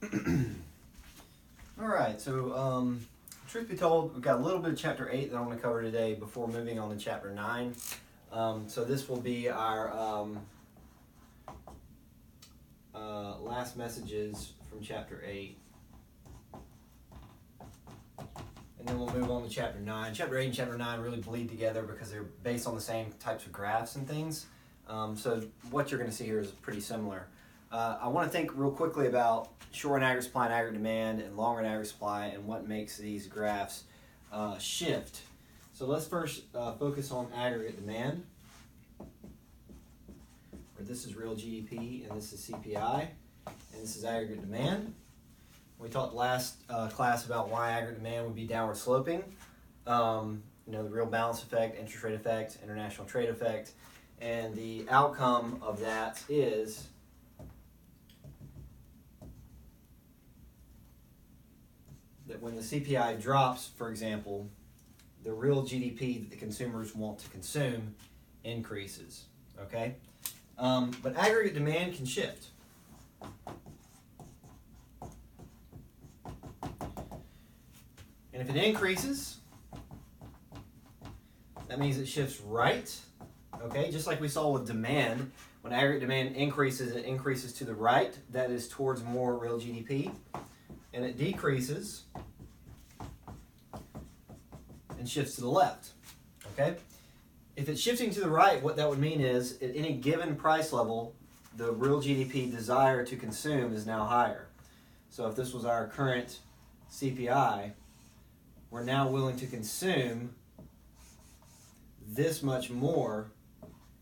All right, so truth be told, we've got a little bit of Chapter 8 that I want to cover today before moving on to Chapter 9. So this will be our last messages from Chapter 8. And then we'll move on to Chapter 9. Chapter 8 and Chapter 9 really bleed together because they're based on the same types of graphs and things. So what you're going to see here is pretty similar. I want to think real quickly about short-run aggregate supply and aggregate demand and long-run aggregate supply and what makes these graphs shift. So let's first focus on aggregate demand, where this is real GDP and this is CPI, and this is aggregate demand. We talked last class about why aggregate demand would be downward sloping. The real balance effect, interest rate effect, international trade effect, and the outcome of that is that when the CPI drops, for example, the real GDP that the consumers want to consume increases. Okay, but aggregate demand can shift. And if it increases, that means it shifts right. Okay, just like we saw with demand, when aggregate demand increases, it increases to the right. That is towards more real GDP. And it decreases and shifts to the left. Okay? If it's shifting to the right, what that would mean is at any given price level, the real GDP desire to consume is now higher. So if this was our current CPI, we're now willing to consume this much more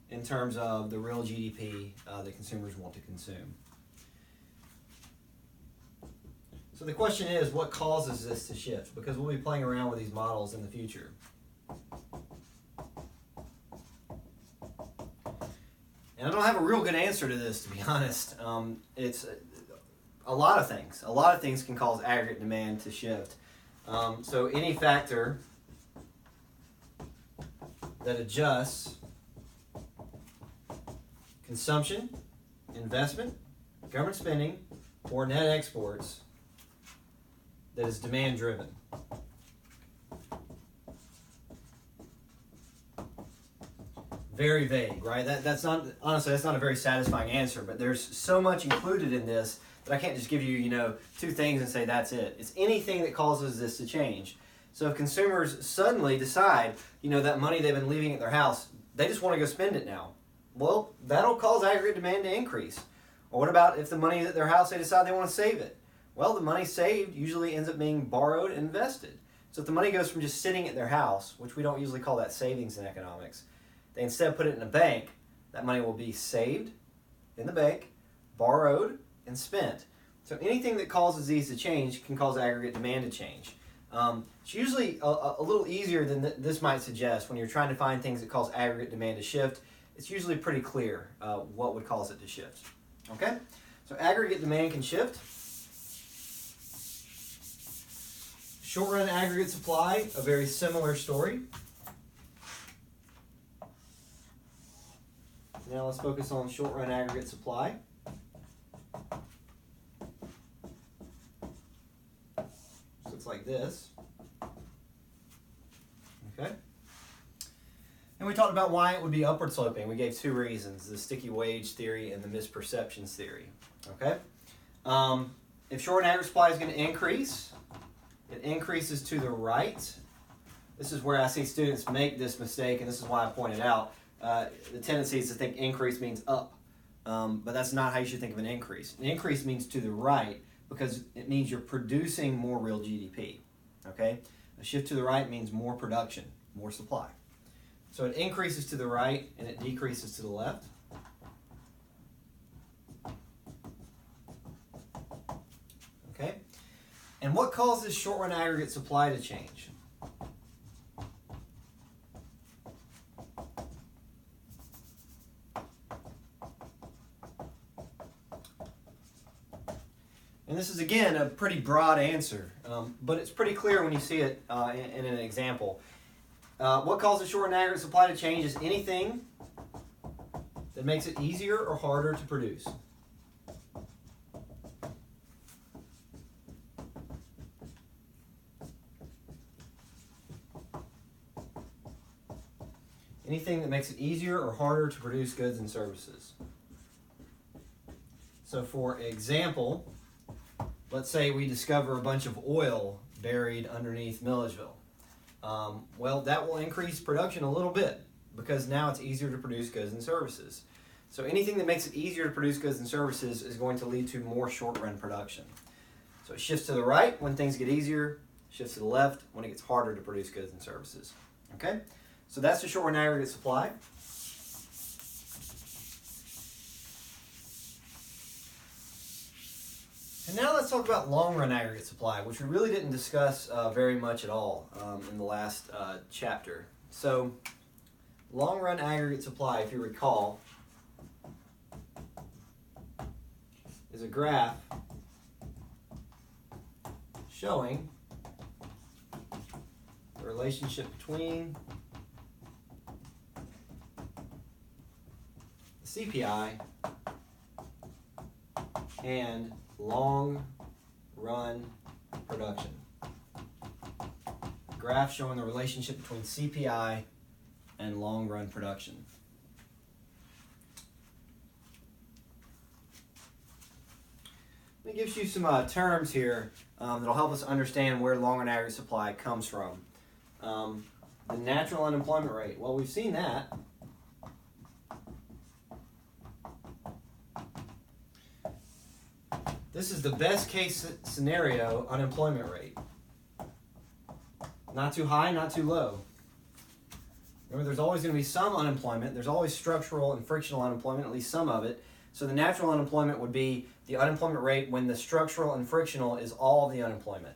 in terms of the real GDP that consumers want to consume. So the question is, what causes this to shift? Because we'll be playing around with these models in the future. And I don't have a real good answer to this, to be honest. It's a lot of things. A lot of things can cause aggregate demand to shift. So any factor that adjusts consumption, investment, government spending, or net exports that is demand driven. Very vague, right? That's not, honestly, that's not a very satisfying answer, but there's so much included in this that I can't just give you, two things and say that's it. It's anything that causes this to change. So if consumers suddenly decide, that money they've been leaving at their house, they just want to go spend it now. Well, that'll cause aggregate demand to increase. Or what about if the money at their house, they decide they want to save it? Well, the money saved usually ends up being borrowed and invested. So if the money goes from just sitting at their house, which we don't usually call that savings in economics, they instead put it in a bank, that money will be saved in the bank, borrowed, and spent. So anything that causes these to change can cause aggregate demand to change. It's usually a little easier than this might suggest when you're trying to find things that cause aggregate demand to shift. It's usually pretty clear what would cause it to shift. Okay? So aggregate demand can shift. Short-run aggregate supply, a very similar story. Now let's focus on short-run aggregate supply. Looks like this. Okay. And we talked about why it would be upward sloping. We gave two reasons, the sticky wage theory and the misperceptions theory. Okay. If short-run aggregate supply is going to increase, it increases to the right. This is where I see students make this mistake, and this is why I pointed out. The tendency is to think increase means up, but that's not how you should think of an increase. An increase means to the right because it means you're producing more real GDP. Okay? A shift to the right means more production, more supply. So it increases to the right and it decreases to the left. Okay? And what causes short-run aggregate supply to change? And this is, again, a pretty broad answer, but it's pretty clear when you see it in an example. What causes short-run aggregate supply to change is anything that makes it easier or harder to produce. Anything that makes it easier or harder to produce goods and services. So for example, let's say we discover a bunch of oil buried underneath Milledgeville. Well, that will increase production a little bit because now it's easier to produce goods and services. So anything that makes it easier to produce goods and services is going to lead to more short-run production. So it shifts to the right when things get easier, shifts to the left when it gets harder to produce goods and services. Okay? So that's the short-run aggregate supply. And now let's talk about long-run aggregate supply, which we really didn't discuss very much at all in the last chapter. So long-run aggregate supply, if you recall, is a graph showing the relationship between the CPI and long-run production. Graph showing the relationship between CPI and long-run production. It gives you some terms here that'll help us understand where long-run aggregate supply comes from. The natural unemployment rate. Well, we've seen that. This is the best case scenario unemployment rate. Not too high, not too low. Remember, there's always going to be some unemployment. There's always structural and frictional unemployment, at least some of it. So the natural unemployment would be the unemployment rate when the structural and frictional is all of the unemployment.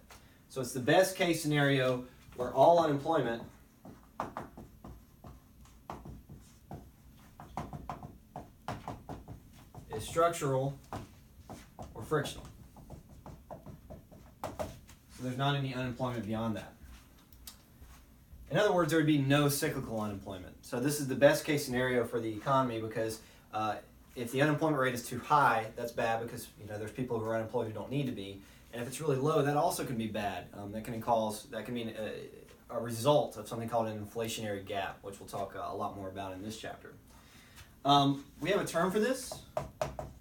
So it's the best case scenario where all unemployment is structural or frictional. So there's not any unemployment beyond that. In other words, there would be no cyclical unemployment. So this is the best case scenario for the economy because if the unemployment rate is too high, that's bad because there's people who are unemployed who don't need to be. And if it's really low, that also can be bad. That can mean a result of something called an inflationary gap, which we'll talk a lot more about in this chapter. We have a term for this.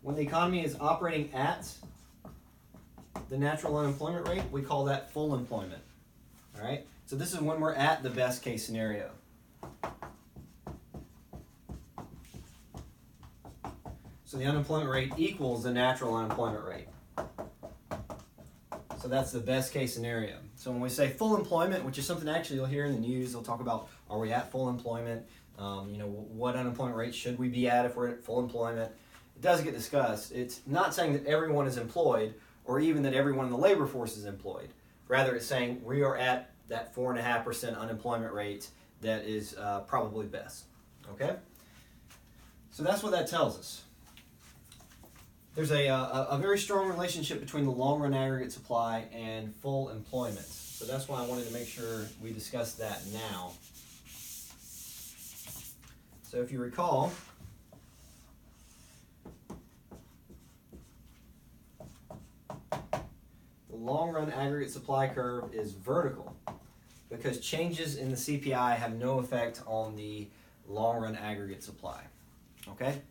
When the economy is operating at the natural unemployment rate, we call that full employment. All right? So this is when we're at the best case scenario. So the unemployment rate equals the natural unemployment rate. So that's the best case scenario. So when we say full employment, which is something actually you'll hear in the news, they'll talk about, are we at full employment? What unemployment rate should we be at if we're at full employment? It does get discussed. It's not saying that everyone is employed or even that everyone in the labor force is employed. Rather, it's saying we are at that 4.5% unemployment rate that is probably best. Okay? So that's what that tells us. There's a very strong relationship between the long-run aggregate supply and full employment. So that's why I wanted to make sure we discuss that now. So if you recall, the long-run aggregate supply curve is vertical because changes in the CPI have no effect on the long-run aggregate supply. Okay?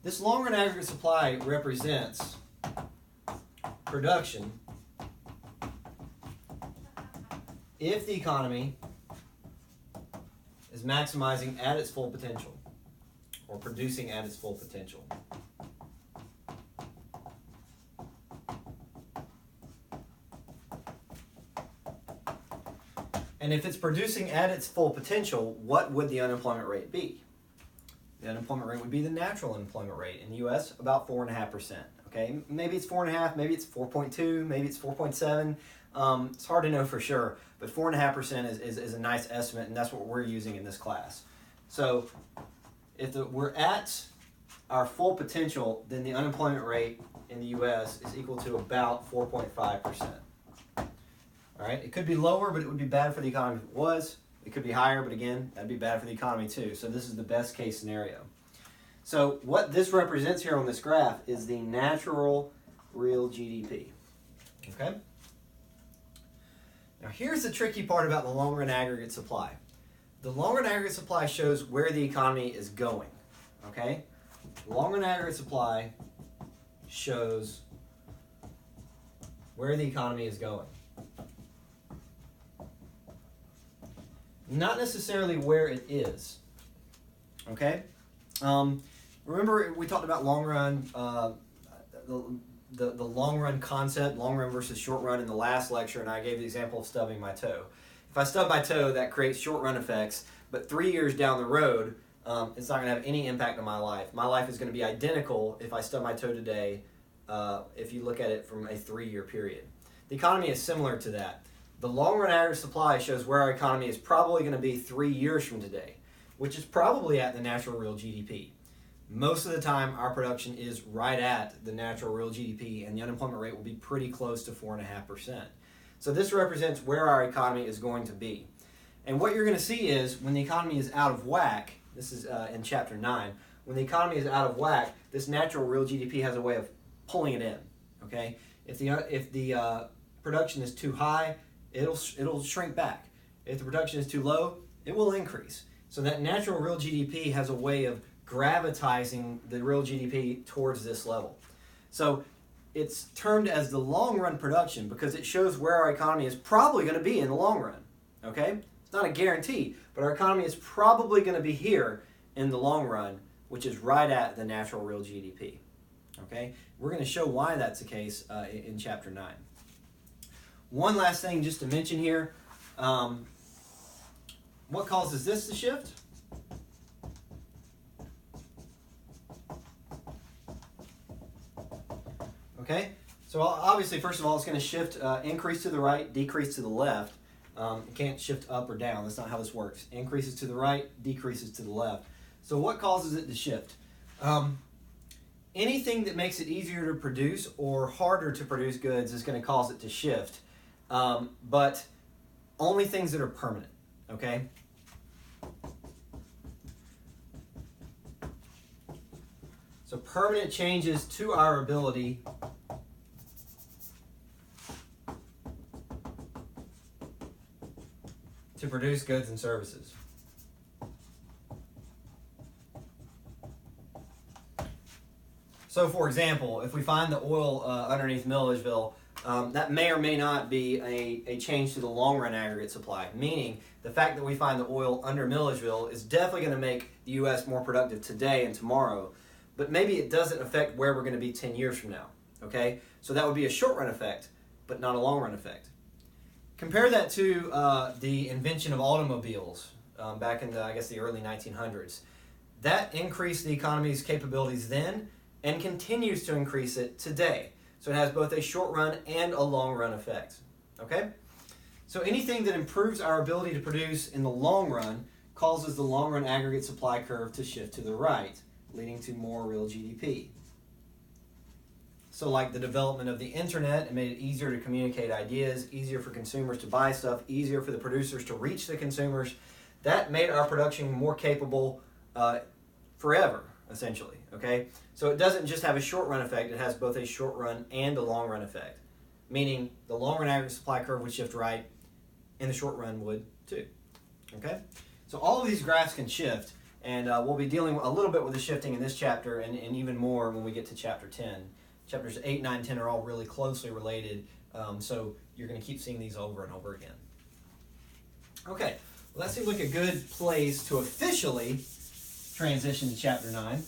This long-run aggregate supply represents production if the economy is maximizing at its full potential or producing at its full potential. And if it's producing at its full potential, what would the unemployment rate be? The unemployment rate would be the natural unemployment rate in the U.S., about 4.5%. Okay, maybe it's 4.5, maybe it's 4.2, maybe it's 4.7. It's hard to know for sure, but 4.5% is a nice estimate, and that's what we're using in this class. So if we're at our full potential, then the unemployment rate in the U.S. is equal to about 4.5%. All right, it could be lower, but it would be bad for the economy if it was. It could be higher, but again, that'd be bad for the economy too. So this is the best case scenario. So what this represents here on this graph is the natural real GDP. Okay? Now here's the tricky part about the long-run aggregate supply. the long-run aggregate supply shows where the economy is going. Okay? Long-run aggregate supply shows where the economy is going. Not necessarily where it is. Okay? Remember we talked about long run, the long run concept, long run versus short run in the last lecture, and I gave the example of stubbing my toe. If I stub my toe, that creates short run effects, but 3 years down the road, it's not going to have any impact on my life. My life is going to be identical if I stub my toe today, if you look at it from a 3-year period. The economy is similar to that. The long run average supply shows where our economy is probably going to be 3 years from today, which is probably at the natural real GDP. Most of the time, our production is right at the natural real GDP, and the unemployment rate will be pretty close to 4.5%. So this represents where our economy is going to be. And what you're going to see is when the economy is out of whack, this is in Chapter 9, when the economy is out of whack, this natural real GDP has a way of pulling it in. Okay? If the production is too high, it'll shrink back. If the production is too low, it will increase. So that natural real GDP has a way of gravitizing the real GDP towards this level. So it's termed as the long run production because it shows where our economy is probably going to be in the long run. Okay? It's not a guarantee, but our economy is probably going to be here in the long run, which is right at the natural real GDP. Okay? We're going to show why that's the case in Chapter 9. One last thing just to mention here. What causes this to shift? Okay, so obviously, first of all, it's going to shift, increase to the right, decrease to the left. It can't shift up or down. That's not how this works. Increases to the right, decreases to the left. So what causes it to shift? Anything that makes it easier to produce or harder to produce goods is going to cause it to shift, but only things that are permanent, okay? So permanent changes to our ability to produce goods and services. So for example, if we find the oil underneath Milledgeville, that may or may not be a change to the long run aggregate supply, meaning the fact that we find the oil under Milledgeville is definitely going to make the U.S. more productive today and tomorrow, but maybe it doesn't affect where we're going to be 10 years from now, okay? So that would be a short run effect, but not a long run effect. Compare that to the invention of automobiles back in the early 1900s. That increased the economy's capabilities then and continues to increase it today. So it has both a short run and a long run effect, okay? So anything that improves our ability to produce in the long run causes the long run aggregate supply curve to shift to the right, leading to more real GDP. So like the development of the internet, it made it easier to communicate ideas, easier for consumers to buy stuff, easier for the producers to reach the consumers. That made our production more capable forever, essentially, okay? So it doesn't just have a short run effect, it has both a short run and a long run effect, meaning the long run aggregate supply curve would shift right and the short run would too, okay? So all of these graphs can shift, and we'll be dealing a little bit with the shifting in this chapter and even more when we get to Chapter 10. Chapters 8, 9, 10 are all really closely related, so you're going to keep seeing these over and over again. Okay, well, that seems like a good place to officially transition to Chapter 9.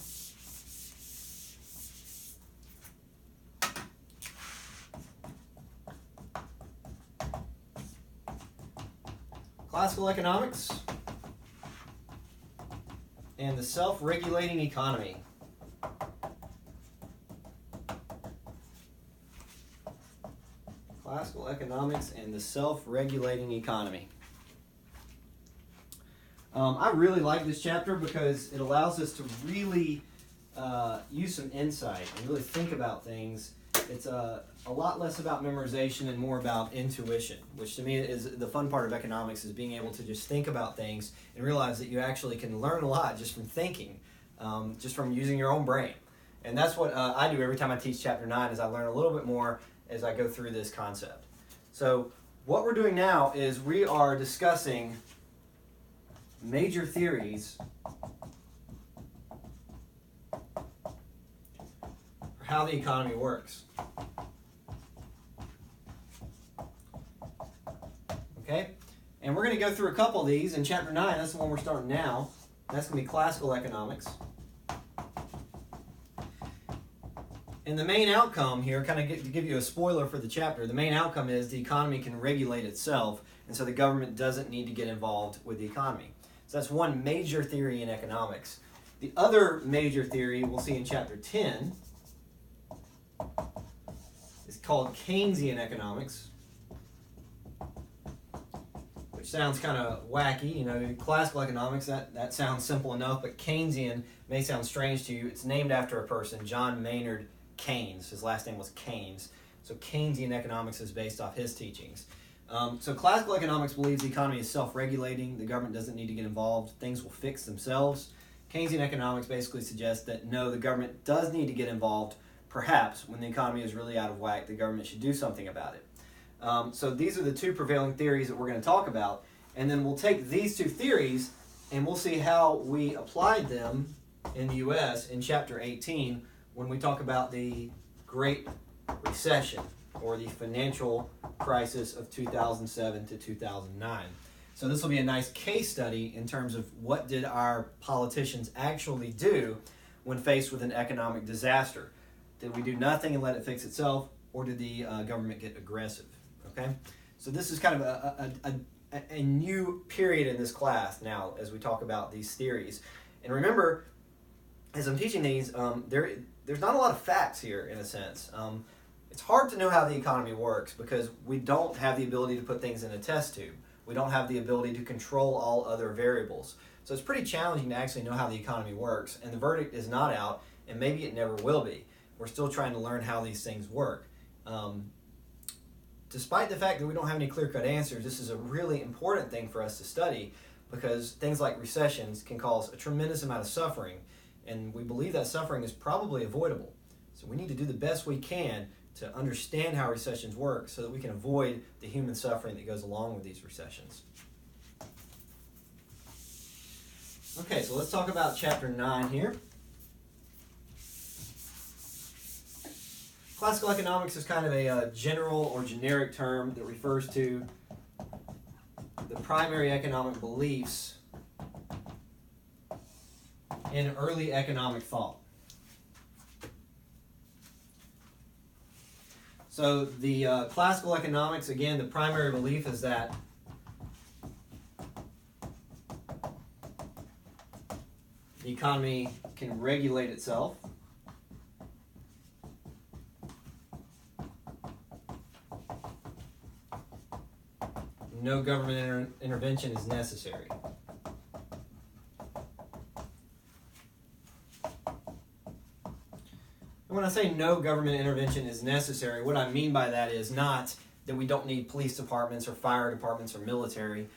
Classical economics and the self-regulating economy. Classical economics and the self-regulating economy. I really like this chapter because it allows us to really use some insight and really think about things. It's a lot less about memorization and more about intuition, which to me is the fun part of economics, is being able to just think about things and realize that you actually can learn a lot just from thinking, just from using your own brain. And that's what I do every time I teach Chapter 9, is I learn a little bit more as I go through this concept. So what we're doing now is we are discussing major theories for how the economy works. Okay? And we're going to go through a couple of these in chapter 9. That's the one we're starting now. That's going to be classical economics. And the main outcome here, kind of to give you a spoiler for the chapter, the main outcome is the economy can regulate itself, and so the government doesn't need to get involved with the economy. So that's one major theory in economics. The other major theory we'll see in chapter 10 is called Keynesian economics, which sounds kind of wacky. You know, classical economics, that sounds simple enough, but Keynesian may sound strange to you. It's named after a person, John Maynard Keynes. His last name was Keynes. So Keynesian economics is based off his teachings. So classical economics believes the economy is self-regulating. The government doesn't need to get involved. Things will fix themselves. Keynesian economics basically suggests that no, the government does need to get involved. Perhaps when the economy is really out of whack, the government should do something about it. So these are the two prevailing theories that we're going to talk about. And then we'll take these two theories and we'll see how we applied them in the U.S. in chapter 18 when we talk about the Great Recession, or the financial crisis of 2007 to 2009. So this will be a nice case study in terms of what did our politicians actually do when faced with an economic disaster. Did we do nothing and let it fix itself, or did the government get aggressive? Okay, so this is kind of a new period in this class now as we talk about these theories. And remember, as I'm teaching these, there's not a lot of facts here in a sense. It's hard to know how the economy works because we don't have the ability to put things in a test tube. We don't have the ability to control all other variables. So it's pretty challenging to actually know how the economy works, and the verdict is not out, and maybe it never will be. We're still trying to learn how these things work. Despite the fact that we don't have any clear-cut answers, this is a really important thing for us to study because things like recessions can cause a tremendous amount of suffering, and we believe that suffering is probably avoidable. So we need to do the best we can to understand how recessions work so that we can avoid the human suffering that goes along with these recessions. Okay, so let's talk about chapter 9 here. Classical economics is kind of a general or generic term that refers to the primary economic beliefs in early economic thought. So the classical economics, again, the primary belief is that the economy can regulate itself. No government intervention is necessary. And when I say no government intervention is necessary, what I mean by that is not that we don't need police departments or fire departments or military.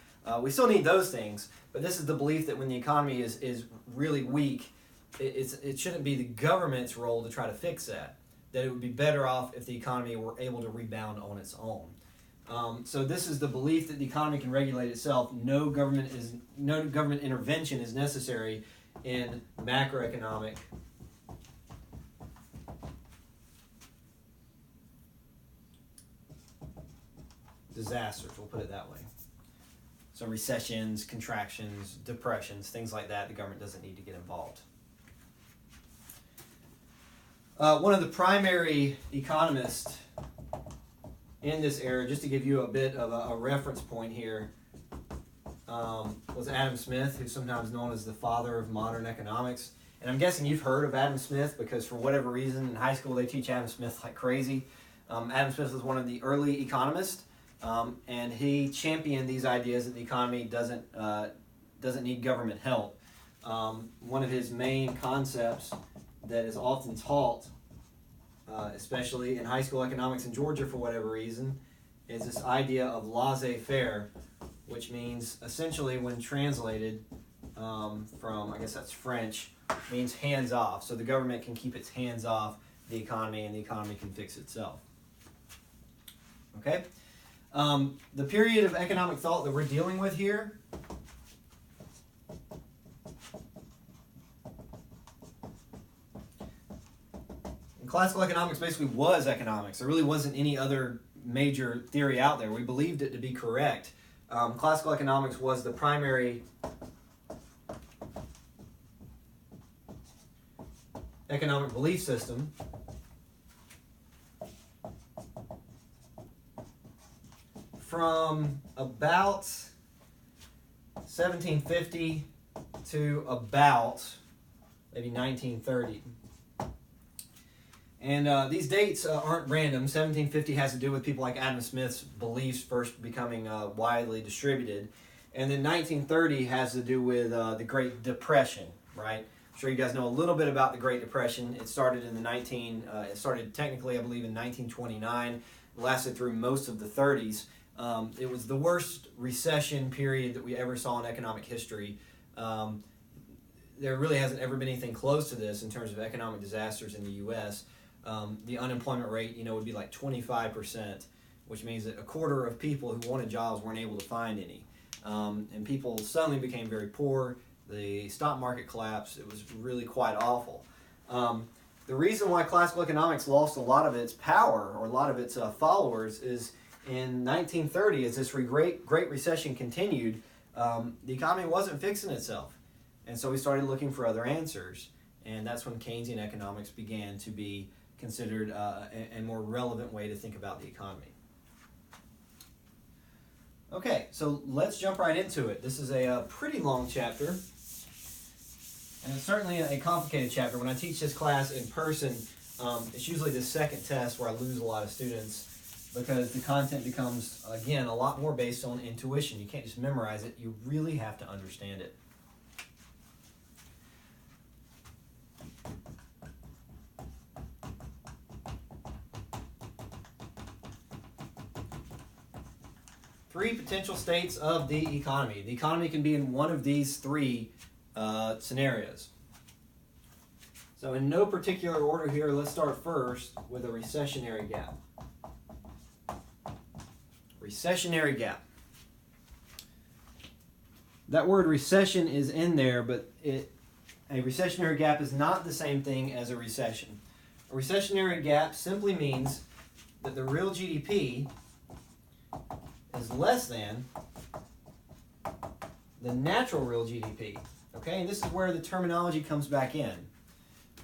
We still need those things, but this is the belief that when the economy is really weak, it shouldn't be the government's role to try to fix that. That it would be better off if the economy were able to rebound on its own. So this is the belief that the economy can regulate itself. No government intervention is necessary in macroeconomic disasters, we'll put it that way. So recessions, contractions, depressions, things like that, the government doesn't need to get involved. One of the primary economists in this era, just to give you a bit of a reference point here, was Adam Smith, who's sometimes known as the father of modern economics. And I'm guessing you've heard of Adam Smith because for whatever reason in high school they teach Adam Smith like crazy. Adam Smith was one of the early economists, and he championed these ideas that the economy doesn't need government help. One of his main concepts that is often taught, especially in high school economics in Georgia for whatever reason, is this idea of laissez-faire, which means essentially when translated from, I guess that's French, means hands off. So the government can keep its hands off the economy and the economy can fix itself. Okay? The period of economic thought that we're dealing with here classical economics basically was economics. There really wasn't any other major theory out there. We believed it to be correct. Classical economics was the primary economic belief system. From about 1750 to about maybe 1930. And these dates aren't random. 1750 has to do with people like Adam Smith's beliefs first becoming widely distributed. And then 1930 has to do with the Great Depression, right? I'm sure you guys know a little bit about the Great Depression. It started in it started technically, I believe, in 1929. It lasted through most of the 30s. It was the worst recession period that we ever saw in economic history. There really hasn't ever been anything close to this in terms of economic disasters in the U.S. The unemployment rate, would be like 25%, which means that a quarter of people who wanted jobs weren't able to find any. And people suddenly became very poor. The stock market collapsed. It was really quite awful. The reason why classical economics lost a lot of its power or a lot of its followers is in 1930, as this Great Recession continued, the economy wasn't fixing itself. And so we started looking for other answers. And that's when Keynesian economics began to be considered a more relevant way to think about the economy. Okay, so let's jump right into it. This is a pretty long chapter, and it's certainly a complicated chapter. When I teach this class in person, it's usually the second test where I lose a lot of students because the content becomes, again, a lot more based on intuition. You can't just memorize it. You really have to understand it. Three potential states of the economy. The economy can be in one of these three scenarios. So in no particular order here, let's start first with a recessionary gap. Recessionary gap. That word recession is in there, but a recessionary gap is not the same thing as a recession. A recessionary gap simply means that the real GDP is less than the natural real GDP. Okay, and this is where the terminology comes back in.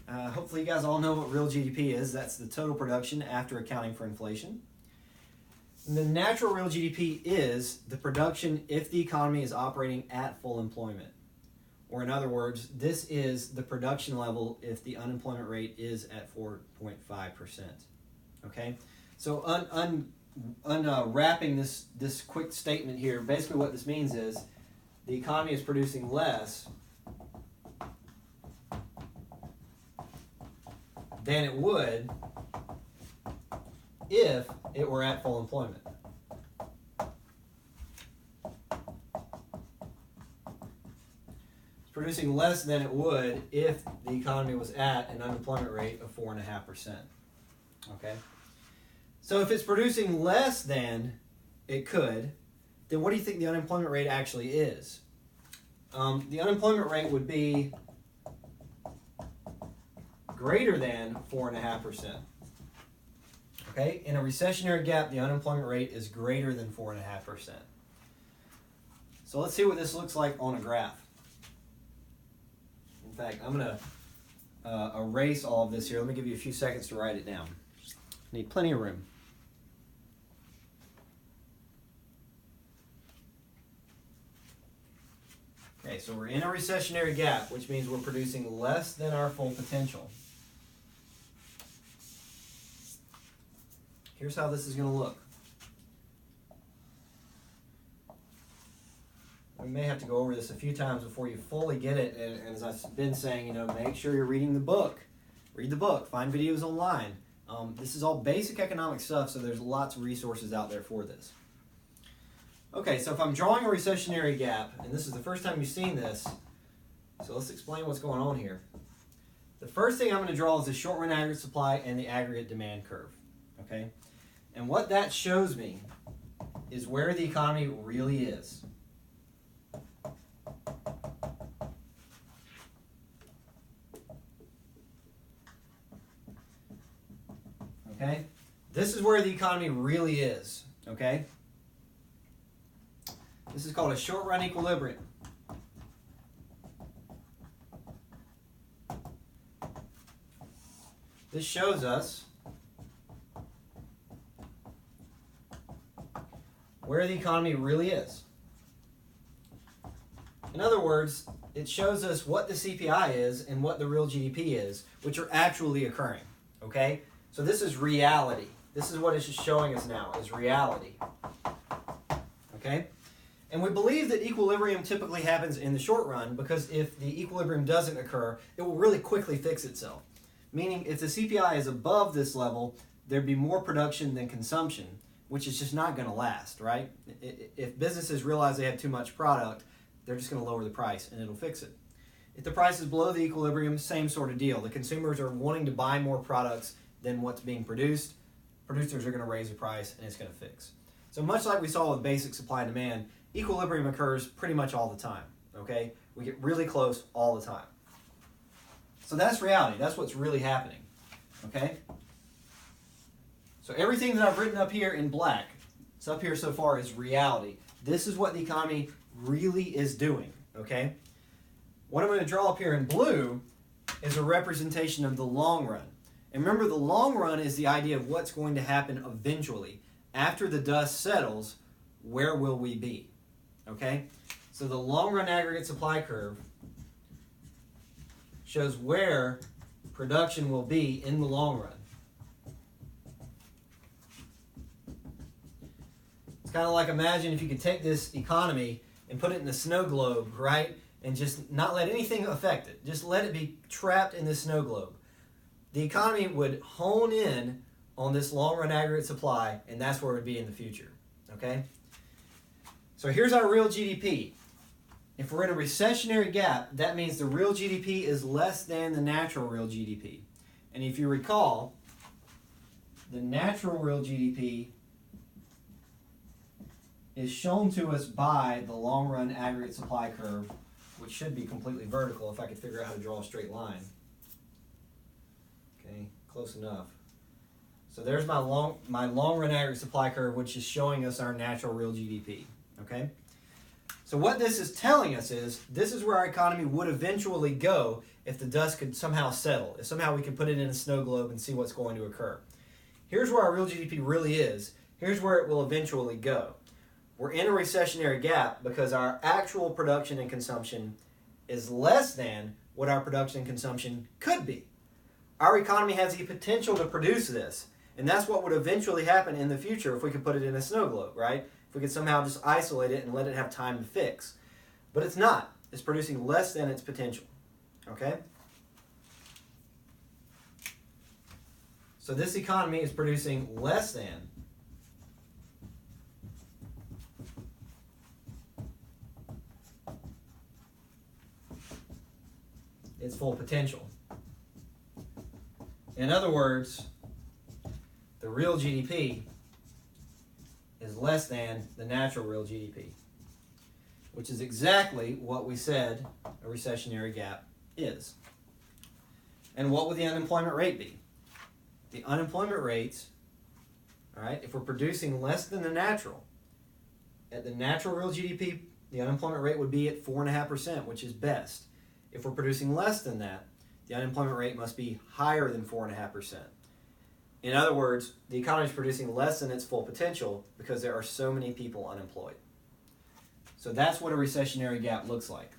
Hopefully you guys all know what real GDP is. That's the total production after accounting for inflation. And the natural real GDP is the production if the economy is operating at full employment. Or in other words, this is the production level if the unemployment rate is at 4.5%. Okay, so unwrapping this quick statement here, basically what this means is the economy is producing less than it would if it were at full employment. It's producing less than it would if the economy was at an unemployment rate of 4.5%. Okay? So if it's producing less than it could, then what do you think the unemployment rate actually is? The unemployment rate would be greater than 4.5%. Okay? In a recessionary gap, the unemployment rate is greater than 4.5%. So let's see what this looks like on a graph. In fact, I'm going to erase all of this here. Let me give you a few seconds to write it down. Need plenty of room. Okay, so we're in a recessionary gap, which means we're producing less than our full potential. Here's how this is going to look. We may have to go over this a few times before you fully get it, and as I've been saying, make sure you're reading the book. Read the book, find videos online. This is all basic economic stuff, so there's lots of resources out there for this. Okay, so if I'm drawing a recessionary gap, and this is the first time you've seen this, so let's explain what's going on here. The first thing I'm going to draw is the short-run aggregate supply and the aggregate demand curve. Okay? And what that shows me is where the economy really is. Okay? This is where the economy really is. Okay? This is called a short-run equilibrium. This shows us where the economy really is. In other words, it shows us what the CPI is and what the real GDP is, which are actually occurring. Okay? So this is reality. This is what it's showing us now, is reality. Okay? And we believe that equilibrium typically happens in the short run because if the equilibrium doesn't occur, it will really quickly fix itself. Meaning if the CPI is above this level, there'd be more production than consumption, which is just not going to last, right? If businesses realize they have too much product, they're just going to lower the price and it'll fix it. If the price is below the equilibrium, same sort of deal. The consumers are wanting to buy more products than what's being produced. Producers are going to raise the price and it's going to fix. So much like we saw with basic supply and demand, equilibrium occurs pretty much all the time, okay? We get really close all the time. So that's reality. That's what's really happening, okay? So everything that I've written up here in black, it's up here so far, is reality. This is what the economy really is doing, okay? What I'm going to draw up here in blue is a representation of the long run. And remember, the long run is the idea of what's going to happen eventually. After the dust settles, where will we be? Okay? So the long run aggregate supply curve shows where production will be in the long run. It's kind of like, imagine if you could take this economy and put it in a snow globe, right? And just not let anything affect it. Just let it be trapped in this snow globe. The economy would hone in on this long run aggregate supply, and that's where it would be in the future. Okay? So here's our real GDP. If we're in a recessionary gap, that means the real GDP is less than the natural real GDP. And if you recall, the natural real GDP is shown to us by the long run aggregate supply curve, which should be completely vertical if I could figure out how to draw a straight line. Okay, close enough. So there's my long run aggregate supply curve, which is showing us our natural real GDP. Okay? So what this is telling us is this is where our economy would eventually go if the dust could somehow settle, if somehow we could put it in a snow globe and see what's going to occur. Here's where our real GDP really is. Here's where it will eventually go. We're in a recessionary gap because our actual production and consumption is less than what our production and consumption could be. Our economy has the potential to produce this, and that's what would eventually happen in the future if we could put it in a snow globe, right? If we could somehow just isolate it and let it have time to fix. But it's not. It's producing less than its potential. Okay? So this economy is producing less than its full potential. In other words, the real GDP is less than the natural real GDP, which is exactly what we said a recessionary gap is. And what would the unemployment rate be? The unemployment rates, all right, if we're producing less than the natural, at the natural real GDP, the unemployment rate would be at 4.5%, which is best. If we're producing less than that, the unemployment rate must be higher than 4.5%. In other words, the economy is producing less than its full potential because there are so many people unemployed. So that's what a recessionary gap looks like.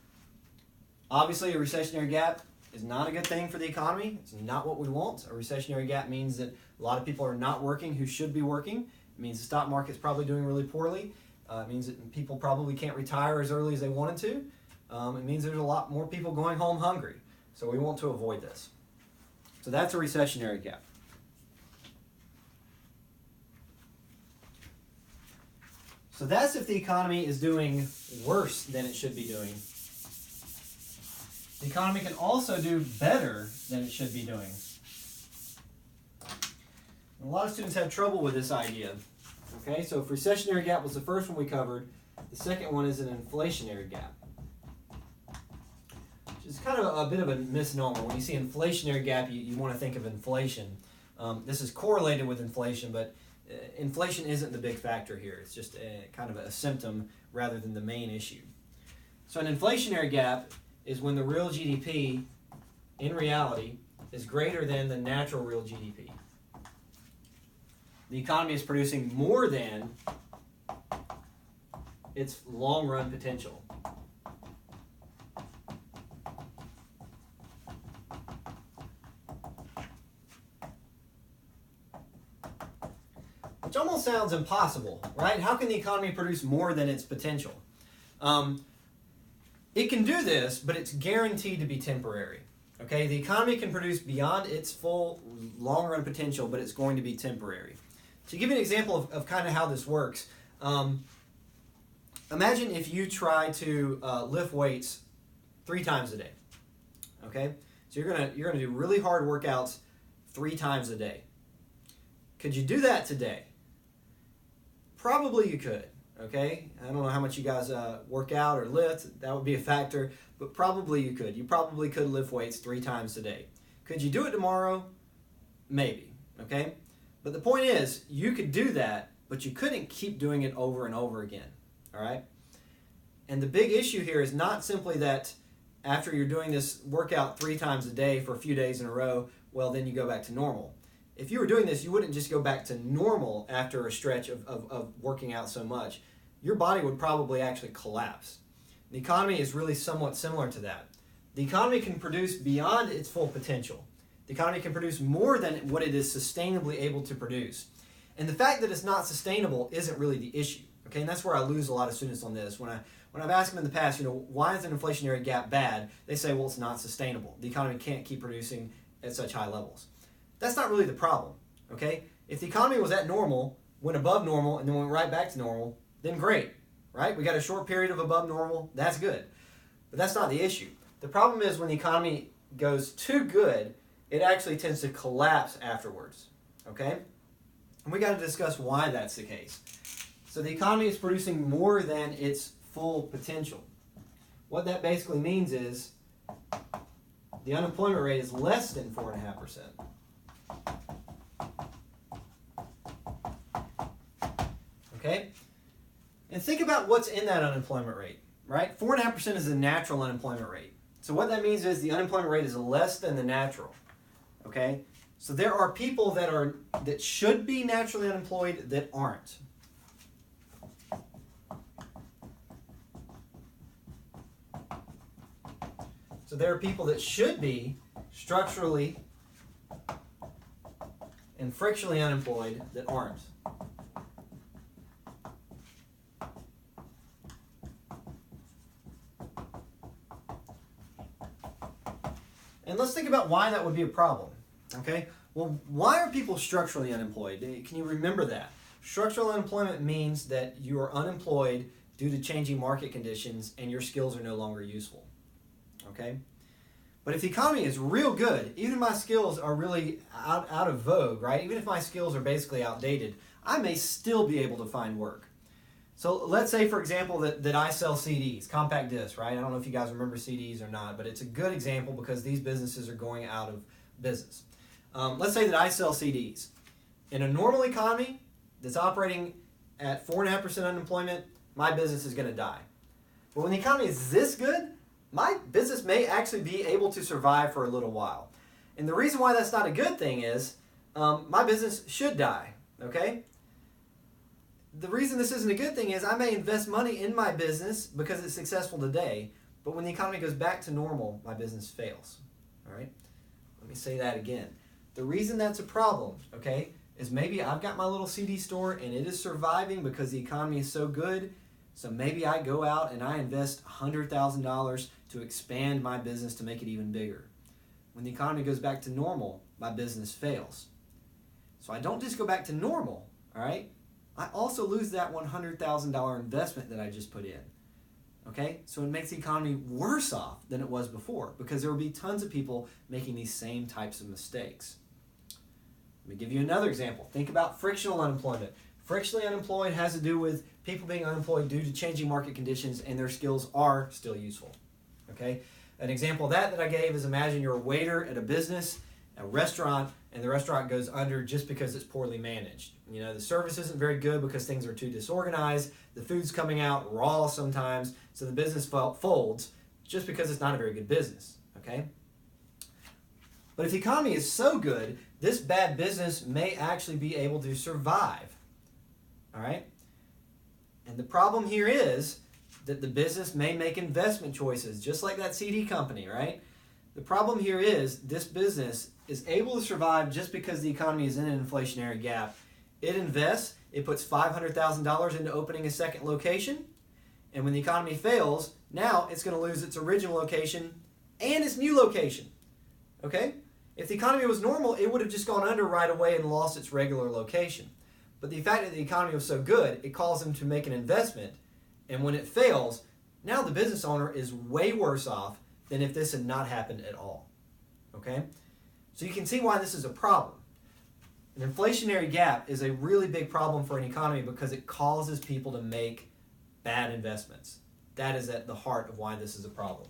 Obviously, a recessionary gap is not a good thing for the economy. It's not what we want. A recessionary gap means that a lot of people are not working who should be working. It means the stock market's probably doing really poorly. It means that people probably can't retire as early as they wanted to. It means there's a lot more people going home hungry. So we want to avoid this. So that's a recessionary gap. So that's if the economy is doing worse than it should be doing. The economy can also do better than it should be doing. A lot of students have trouble with this idea. Okay, so if recessionary gap was the first one we covered, the second one is an inflationary gap. Which is kind of a bit of a misnomer. When you see inflationary gap, you want to think of inflation. This is correlated with inflation, but inflation isn't the big factor here. It's just kind of a symptom rather than the main issue. So an inflationary gap is when the real GDP in reality is greater than the natural real GDP. The economy is producing more than its long-run potential. Which almost sounds impossible, right? How can the economy produce more than its potential? It can do this, but it's guaranteed to be temporary. Okay, the economy can produce beyond its full long-run potential, but it's going to be temporary. To give you an example of kind of how this works, imagine if you try to lift weights 3 times a day. Okay, so you're gonna do really hard workouts 3 times a day. Could you do that today? Probably you could. Okay, I don't know how much you guys work out or lift. That would be a factor, but probably you could. You probably could lift weights 3 times a day. Could you do it tomorrow? Maybe. Okay, but the point is, you could do that, but you couldn't keep doing it over and over again. All right, and the big issue here is not simply that after you're doing this workout 3 times a day for a few days in a row, well, then you go back to normal. If you were doing this, you wouldn't just go back to normal after a stretch of working out so much. Your body would probably actually collapse. The economy is really somewhat similar to that. The economy can produce beyond its full potential. The economy can produce more than what it is sustainably able to produce. And the fact that it's not sustainable isn't really the issue. Okay, and that's where I lose a lot of students on this. When I've asked them in the past, why is an inflationary gap bad? They say, well, it's not sustainable. The economy can't keep producing at such high levels. That's not really the problem, okay? If the economy was at normal, went above normal, and then went right back to normal, then great, right? We got a short period of above normal, that's good. But that's not the issue. The problem is when the economy goes too good, it actually tends to collapse afterwards, okay? And we got to discuss why that's the case. So the economy is producing more than its full potential. What that basically means is the unemployment rate is less than 4.5%. Okay? And think about what's in that unemployment rate, right? 4.5% is the natural unemployment rate. So what that means is the unemployment rate is less than the natural. Okay? So there are people that should be naturally unemployed that aren't. So there are people that should be structurally and frictionally unemployed that aren't. And let's think about why that would be a problem. Okay? Well, why are people structurally unemployed? Can you remember that? Structural unemployment means that you are unemployed due to changing market conditions and your skills are no longer useful. Okay? But if the economy is real good, even if my skills are really out of vogue, right? Even if my skills are basically outdated, I may still be able to find work. So let's say, for example, that I sell CDs, compact discs, right? I don't know if you guys remember CDs or not, but it's a good example because these businesses are going out of business. Let's say that I sell CDs. In a normal economy that's operating at 4.5% unemployment, my business is going to die. But when the economy is this good, my business may actually be able to survive for a little while. And the reason why that's not a good thing is my business should die, okay? The reason this isn't a good thing is I may invest money in my business because it's successful today, but when the economy goes back to normal, my business fails, all right? Let me say that again. The reason that's a problem, okay, is maybe I've got my little CD store and it is surviving because the economy is so good, so maybe I go out and I invest $100,000 to expand my business to make it even bigger. When the economy goes back to normal, my business fails. So I don't just go back to normal, all right? I also lose that $100,000 investment that I just put in. Okay? So it makes the economy worse off than it was before because there will be tons of people making these same types of mistakes. Let me give you another example. Think about frictional unemployment. Frictionally unemployed has to do with people being unemployed due to changing market conditions and their skills are still useful. Okay? An example of that I gave is imagine you're a waiter at a business a restaurant and the restaurant goes under just because it's poorly managed. You know, the service isn't very good because things are too disorganized. The food's coming out raw sometimes, so the business folds just because it's not a very good business, okay? But if the economy is so good, this bad business may actually be able to survive, all right? And the problem here is that the business may make investment choices, just like that CD company, right? The problem here is this business is able to survive just because the economy is in an inflationary gap. It invests, it puts $500,000 into opening a second location, and when the economy fails, now it's going to lose its original location and its new location, okay? If the economy was normal, it would have just gone under right away and lost its regular location. But the fact that the economy was so good, it caused them to make an investment, and when it fails, now the business owner is way worse off than if this had not happened at all, okay? So you can see why this is a problem. An inflationary gap is a really big problem for an economy because it causes people to make bad investments. That is at the heart of why this is a problem.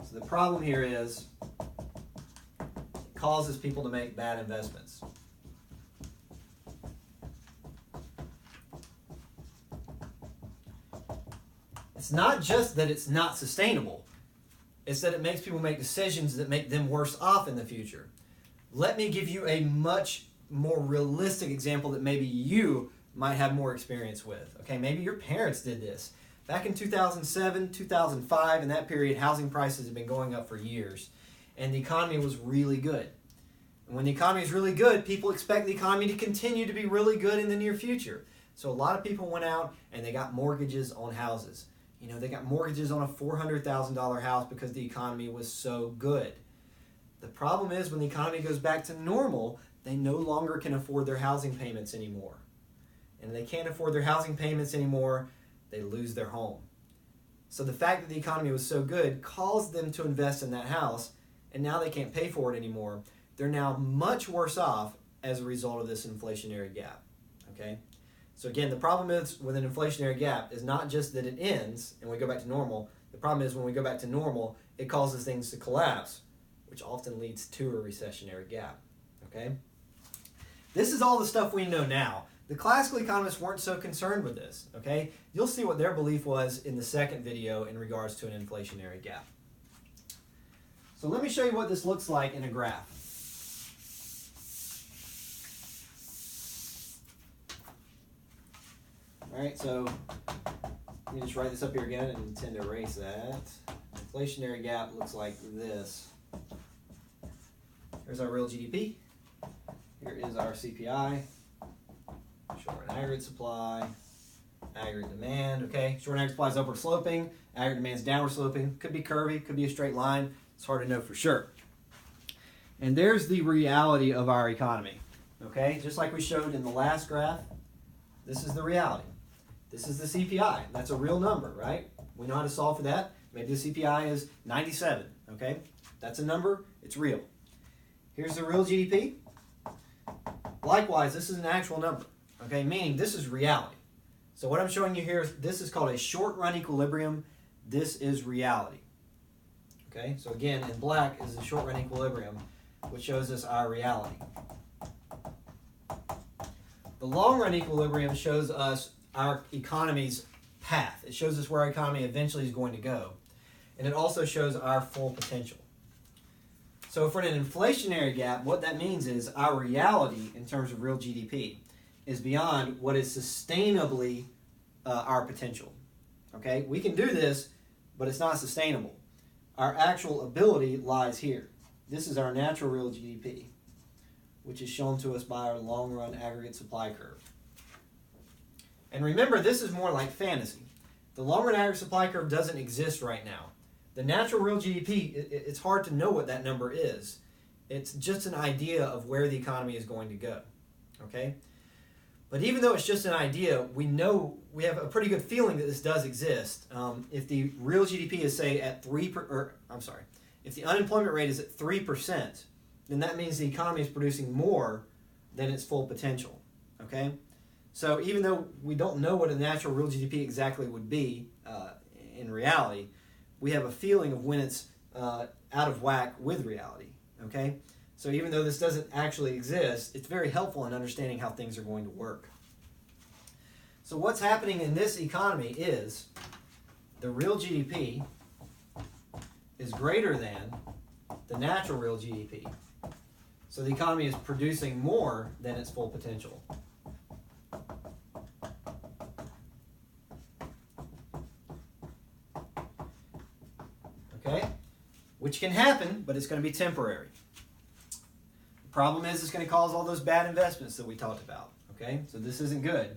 So the problem here is it causes people to make bad investments. It's not just that it's not sustainable. It's that it makes people make decisions that make them worse off in the future. Let me give you a much more realistic example that maybe you might have more experience with. Okay, maybe your parents did this. Back in 2007, 2005, in that period, housing prices have been going up for years, and the economy was really good. And when the economy is really good, people expect the economy to continue to be really good in the near future. So a lot of people went out and they got mortgages on houses. You know, they got mortgages on a $400,000 house because the economy was so good. The problem is when the economy goes back to normal, they no longer can afford their housing payments anymore. And if they can't afford their housing payments anymore, they lose their home. So the fact that the economy was so good caused them to invest in that house, and now they can't pay for it anymore. They're now much worse off as a result of this inflationary gap. Okay? So again, the problem is with an inflationary gap is not just that it ends and we go back to normal. The problem is when we go back to normal, it causes things to collapse, which often leads to a recessionary gap. Okay? This is all the stuff we know now. The classical economists weren't so concerned with this. Okay? You'll see what their belief was in the second video in regards to an inflationary gap. So let me show you what this looks like in a graph. All right, so let me just write this up here again and intend to erase that. Inflationary gap looks like this. Here's our real GDP. Here is our CPI. Short and aggregate supply. Aggregate demand, okay? Short and aggregate supply is upward sloping. Aggregate demand is downward sloping. Could be curvy, could be a straight line. It's hard to know for sure. And there's the reality of our economy, okay? Just like we showed in the last graph, this is the reality. This is the CPI. That's a real number, right? We know how to solve for that. Maybe the CPI is 97, okay? That's a number. It's real. Here's the real GDP. Likewise, this is an actual number, okay? Meaning this is reality. So what I'm showing you here, this is called a short-run equilibrium. This is reality, okay? So again, in black is the short-run equilibrium, which shows us our reality. The long-run equilibrium shows us our economy's path. It shows us where our economy eventually is going to go. And it also shows our full potential. So for an inflationary gap, what that means is our reality in terms of real GDP is beyond what is sustainably our potential. Okay? We can do this, but it's not sustainable. Our actual ability lies here. This is our natural real GDP, which is shown to us by our long-run aggregate supply curve. And remember, this is more like fantasy. The long-run aggregate supply curve doesn't exist right now. The natural real GDP, it's hard to know what that number is. It's just an idea of where the economy is going to go. Okay? But even though it's just an idea, we have a pretty good feeling that this does exist. If the real GDP is, say, at if the unemployment rate is at 3%, then that means the economy is producing more than its full potential. Okay? So even though we don't know what a natural real GDP exactly would be in reality, we have a feeling of when it's out of whack with reality, okay? So even though this doesn't actually exist, it's very helpful in understanding how things are going to work. So what's happening in this economy is the real GDP is greater than the natural real GDP. So the economy is producing more than its full potential. Okay? Which can happen, but it's going to be temporary. The problem is it's going to cause all those bad investments that we talked about. Okay? So this isn't good.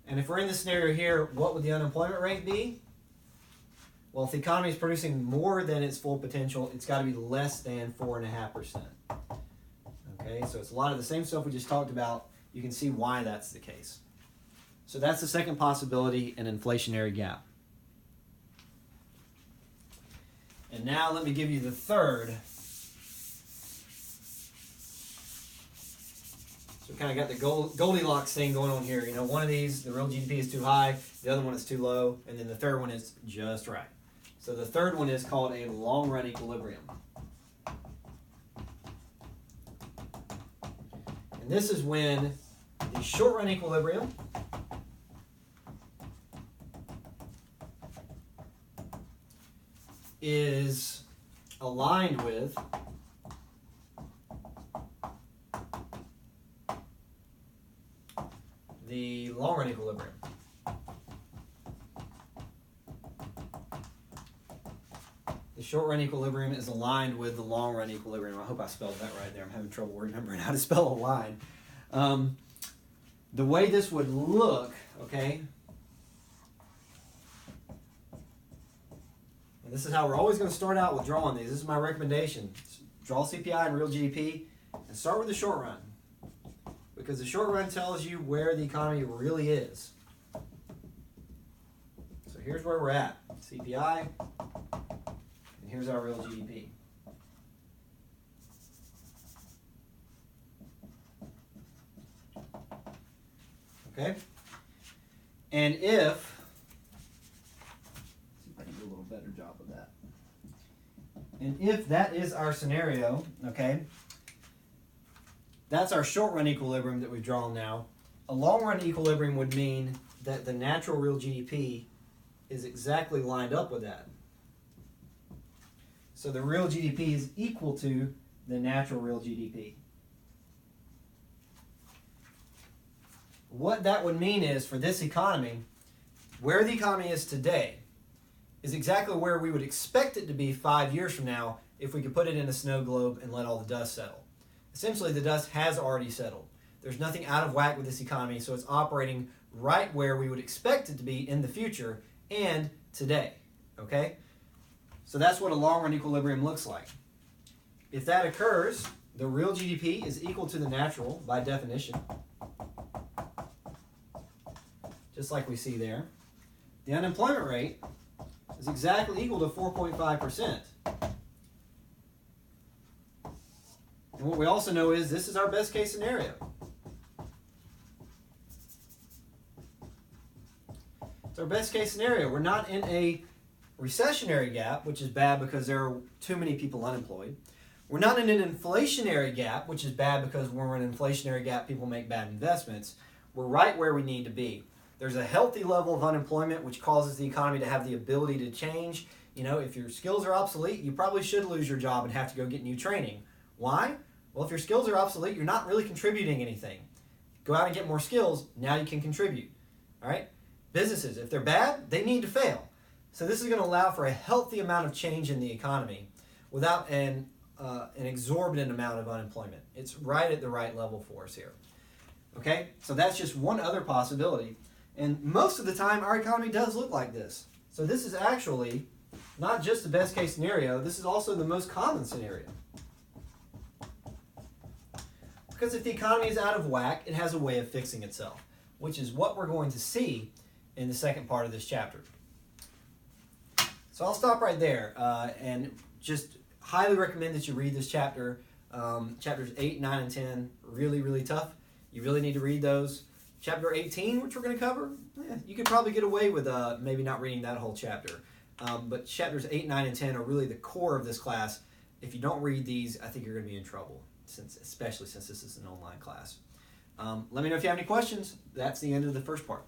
And if we're in this scenario here, what would the unemployment rate be? Well, if the economy is producing more than its full potential, it's got to be less than 4.5%. Okay, so it's a lot of the same stuff we just talked about. You can see why that's the case. So that's the second possibility, an inflationary gap. And now let me give you the third. So we kind of got the Goldilocks thing going on here. You know, one of these, the real GDP is too high, the other one is too low, and then the third one is just right. So the third one is called a long-run equilibrium. And this is when the short-run equilibrium is aligned with the long-run equilibrium. The short-run equilibrium is aligned with the long-run equilibrium. I hope I spelled that right there. I'm having trouble remembering how to spell a line. The way this would look, okay, and this is how we're always going to start out with drawing these. This is my recommendation. Draw CPI and real GDP and start with the short run, because the short run tells you where the economy really is. So here's where we're at. CPI. Here's our real GDP. Okay? And if, see if I can do a little better job of that. And if that is our scenario, okay, that's our short-run equilibrium that we've drawn now. A long-run equilibrium would mean that the natural real GDP is exactly lined up with that. So the real GDP is equal to the natural real GDP. What that would mean is, for this economy, where the economy is today is exactly where we would expect it to be 5 years from now if we could put it in a snow globe and let all the dust settle. Essentially, the dust has already settled. There's nothing out of whack with this economy, so it's operating right where we would expect it to be in the future and today. Okay? So that's what a long-run equilibrium looks like. If that occurs, the real GDP is equal to the natural by definition, just like we see there. The unemployment rate is exactly equal to 4.5%. And what we also know is this is our best case scenario. It's our best case scenario. We're not in a recessionary gap, which is bad because there are too many people unemployed. We're not in an inflationary gap, which is bad because when we're in an inflationary gap, people make bad investments. We're right where we need to be. There's a healthy level of unemployment, which causes the economy to have the ability to change. You know, if your skills are obsolete, you probably should lose your job and have to go get new training. Why? Well, if your skills are obsolete, you're not really contributing anything. Go out and get more skills, now you can contribute. All right? Businesses, if they're bad, they need to fail. So this is going to allow for a healthy amount of change in the economy without an exorbitant amount of unemployment. It's right at the right level for us here. Okay? So that's just one other possibility. And most of the time, our economy does look like this. So this is actually not just the best case scenario, this is also the most common scenario. Because if the economy is out of whack, it has a way of fixing itself, which is what we're going to see in the second part of this chapter. So I'll stop right there and just highly recommend that you read this chapter. Chapters 8, 9, and 10, really, really tough. You really need to read those. Chapter 18, which we're going to cover, you could probably get away with maybe not reading that whole chapter. But chapters 8, 9, and 10 are really the core of this class. If you don't read these, I think you're going to be in trouble, especially since this is an online class. Let me know if you have any questions. That's the end of the first part.